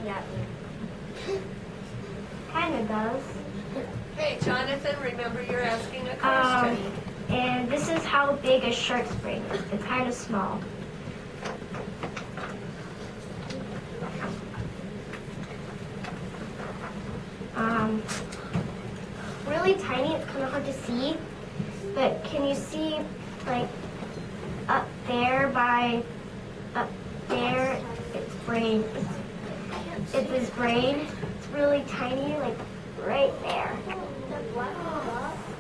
at me. Kind of does. Hey, Jonathan, remember you're asking a question. And this is how big a shark's brain is. It's kind of small. Really tiny. It's kind of hard to see. But can you see, like, up there, its brain? It's his brain. It's really tiny, like right there.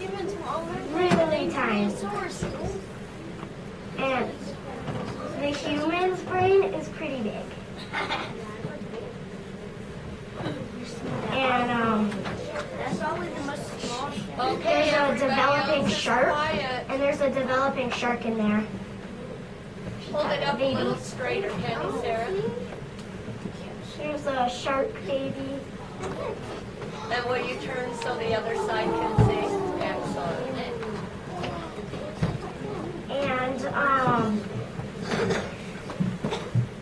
Even smaller. Really tiny. And the human's brain is pretty big. And That's always the most small. Okay, there's a everybody developing else is shark, quiet. and there's a developing shark in there. Hold it up a Baby. little straighter, can you, Sarah? There's a shark baby. And will you turn so the other side can see? Excellent. And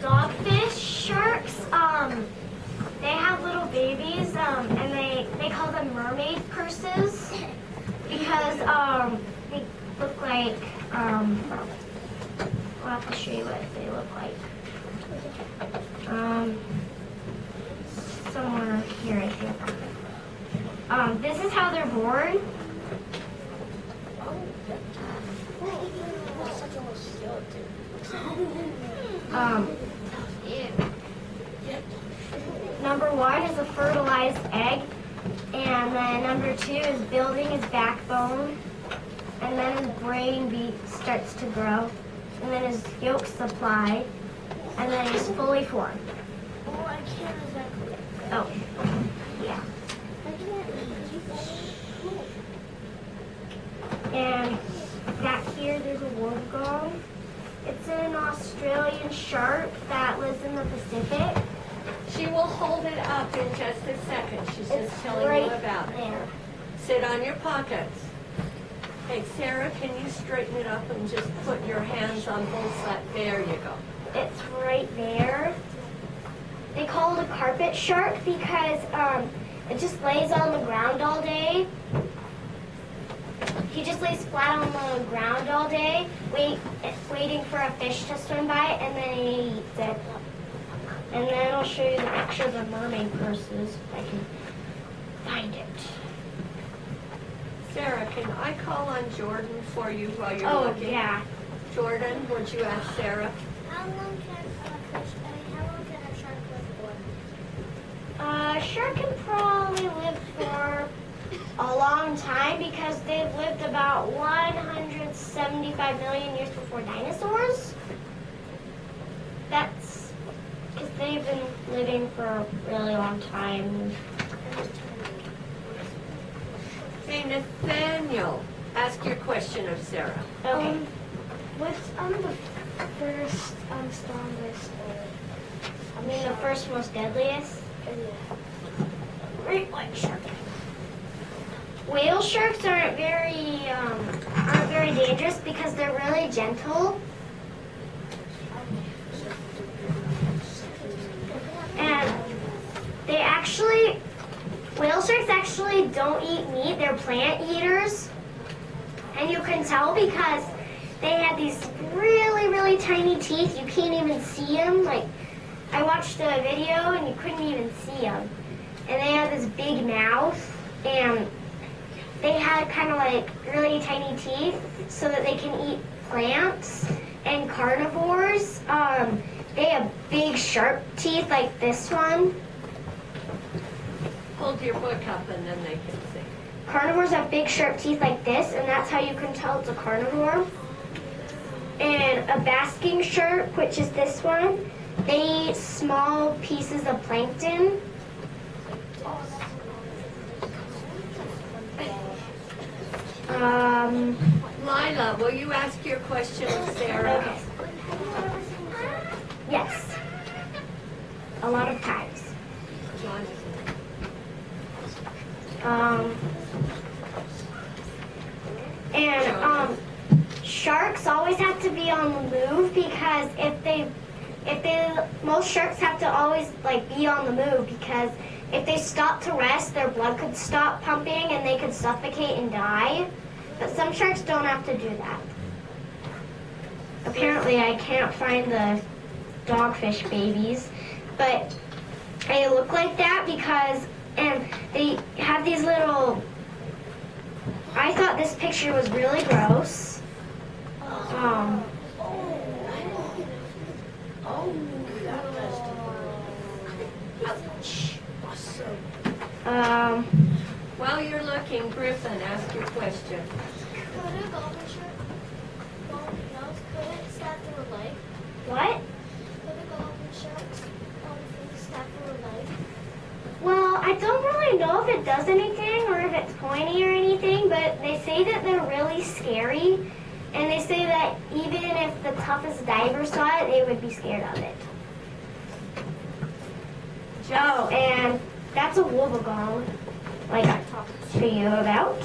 dogfish sharks, they have little babies, and they call them mermaid purses because they look like I'll have to show you what they look like. Somewhere here, I think. This is how they're born. Number one is a fertilized egg, and then number two is building his backbone, and then his brain starts to grow, and then his yolk supply, and then he's fully formed. Oh, I can't exactly. Oh, yeah. And back here, there's a wollongong. It's an Australian shark that lives in the Pacific. She will hold it up in just a second. She's just telling right you about it. there. Sit on your pockets. Hey, Sarah, can you straighten it up and just put your hands on both sides? There you go. It's right there. They call it a carpet shark because it just lays on the ground all day. He just lays flat on the ground all day, waiting for a fish to swim by, and then he eats it. And then I'll show you the picture of the mermaid purses if I can find it. Sarah, can I call on Jordan for you while you're Oh, looking? yeah. Jordan, would you ask Sarah? How long can a shark live for? A shark can probably live for a long time because they've lived about 175 million years before dinosaurs. That's because they've been living for a really long time. Hey, Nathaniel, ask your question of Sarah. Okay. What's the first strongest? The first most deadliest? Great white shark. Whale sharks aren't very dangerous because they're really gentle. And whale sharks actually don't eat meat, they're plant eaters. And you can tell because they have these really, really tiny teeth. You can't even see them. Like, I watched a video and you couldn't even see them. And they have this big mouth, and they had kind of like really tiny teeth so that they can eat plants. And carnivores, they have big sharp teeth like this one. Hold your book up and then they can see. Carnivores have big sharp teeth like this, and that's how you can tell it's a carnivore. And a basking shark, which is this one, they eat small pieces of plankton. Lila, will you ask your question of Sarah? Okay. Yes. A lot of times. Sharks always have to be on the move because if they most sharks have to always like be on the move because if they stop to rest, their blood could stop pumping and they could suffocate and die. But some sharks don't have to do that. Apparently, I can't find the dogfish babies, but they look like that because they have these little. I thought this picture was really gross. While you're looking, Griffin, ask your question. Could a golden shark, could it stab through a leg? What? Could a golden shark's fin stab through a leg? Well, I don't really know if it does anything or if it's pointy or anything, but they say that they're really scary, and they say that even if the toughest diver saw it, they would be scared of it. Oh, and that's a wobbegong, like I talked to you about.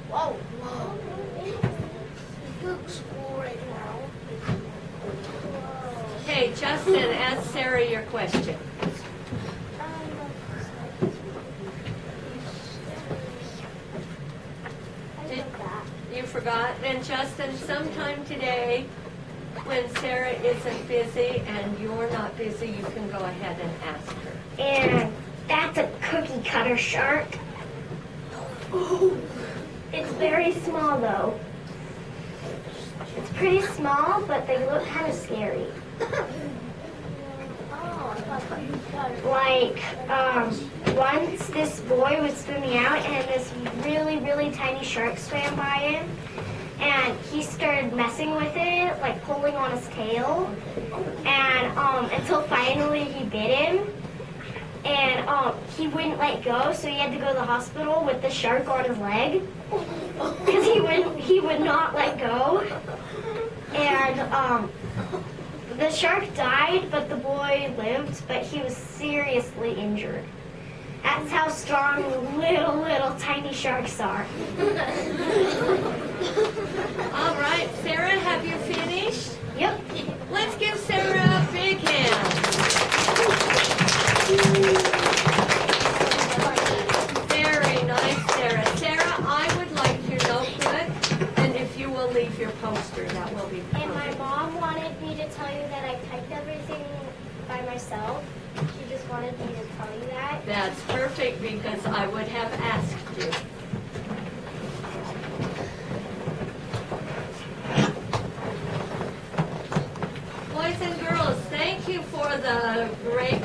Whoa, whoa. It looks cool right now. Hey, Justin, ask Sarah your question. You forgot? And Justin, sometime today, when Sarah isn't busy and you're not busy, you can go ahead and ask her. And that's a cookie cutter shark. It's very small though. It's pretty small, but they look kind of scary. Like, once this boy was swimming out and this really, really tiny shark swam by him and he started messing with it, like pulling on his tail, and until finally he bit him, and he wouldn't let go, so he had to go to the hospital with the shark on his leg because he would not let go, and the shark died, but the boy lived, but he was seriously injured. That's how strong little tiny sharks are. All right, Sarah, have you finished? Yep. Let's give Sarah a big hand. Very nice, Sarah. Sarah, I would like your notebook, and if you will leave your poster, that will be And my perfect. mom wanted me to tell you that I typed everything by myself. She just wanted me to tell you that. That's perfect because I would have asked you. Boys and girls, thank you for the great